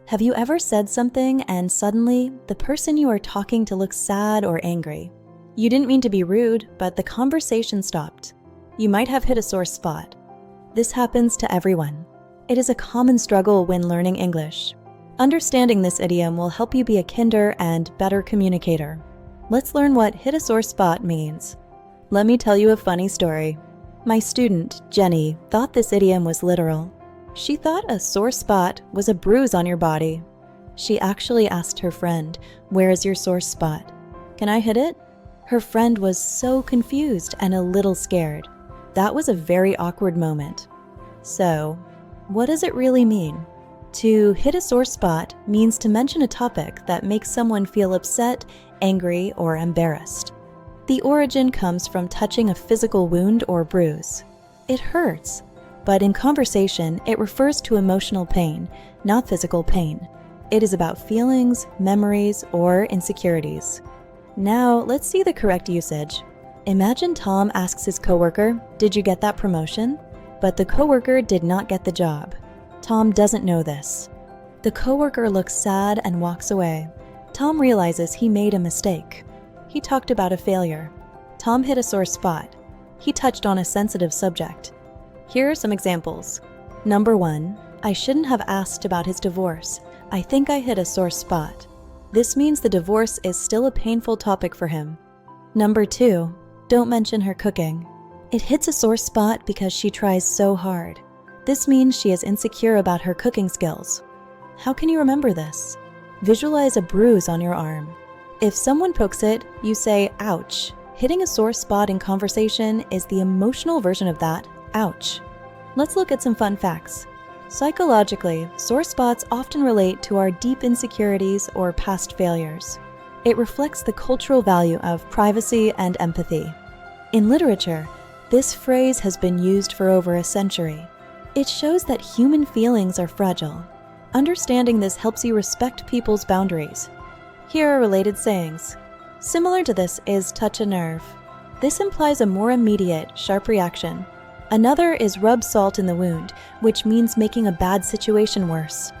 Have you ever said something and suddenly the person you are talking to looks sad or angry? You didn't mean to be rude, but the conversation stopped. You might have hit a sore spot. This happens to everyone. It is a common struggle when learning English. Understanding this idiom will help you be a kinder and better communicator. Let's learn what hit a sore spot means. Let me tell you a funny story. My student, Jenny, thought this idiom was literal. She thought a sore spot was a bruise on your body. She actually asked her friend, "Where is your sore spot? Can I hit it?" Her friend was so confused and a little scared. That was a very awkward moment. So, what does it really mean? To hit a sore spot means to mention a topic that makes someone feel upset, angry, or embarrassed. The origin comes from touching a physical wound or bruise. It hurts, but in conversation, it refers to emotional pain, not physical pain. It is about feelings, memories, or insecurities. Now, let's see the correct usage. Imagine Tom asks his coworker, "Did you get that promotion?" But the coworker did not get the job. Tom doesn't know this. The coworker looks sad and walks away. Tom realizes he made a mistake. He talked about a failure. Tom hit a sore spot. He touched on a sensitive subject. Here are some examples. Number 1, I shouldn't have asked about his divorce. I think I hit a sore spot. This means the divorce is still a painful topic for him. Number 2, don't mention her cooking. It hits a sore spot because she tries so hard. This means she is insecure about her cooking skills. How can you remember this? Visualize a bruise on your arm. If someone pokes it, you say, "Ouch." Hitting a sore spot in conversation is the emotional version of that, ouch. Let's look at some fun facts. Psychologically, sore spots often relate to our deep insecurities or past failures. It reflects the cultural value of privacy and empathy. In literature, this phrase has been used for over a century. It shows that human feelings are fragile. Understanding this helps you respect people's boundaries. Here are related sayings. Similar to this is touch a nerve. This implies a more immediate, sharp reaction. Another is rub salt in the wound, which means making a bad situation worse.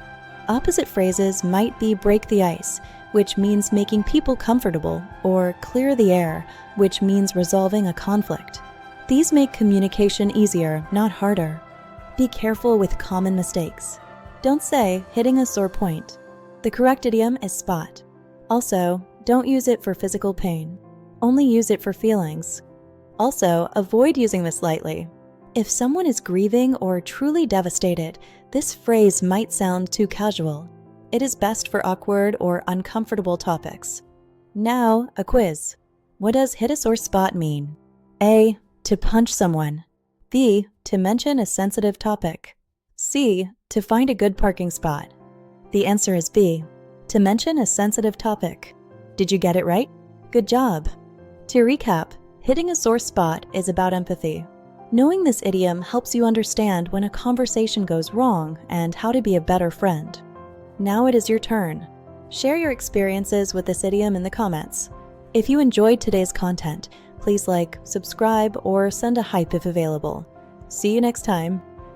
Opposite phrases might be break the ice, which means making people comfortable, or clear the air, which means resolving a conflict. These make communication easier, not harder. Be careful with common mistakes. Don't say hitting a sore point. The correct idiom is spot. Also, don't use it for physical pain. Only use it for feelings. Also, avoid using this lightly. If someone is grieving or truly devastated, this phrase might sound too casual. It is best for awkward or uncomfortable topics. Now, a quiz. What does hit a sore spot mean? A, to punch someone. B, to mention a sensitive topic. C, to find a good parking spot. The answer is B, to mention a sensitive topic. Did you get it right? Good job. To recap, hitting a sore spot is about empathy. Knowing this idiom helps you understand when a conversation goes wrong and how to be a better friend. Now it is your turn. Share your experiences with this idiom in the comments. If you enjoyed today's content, please like, subscribe, or send a hype if available. See you next time.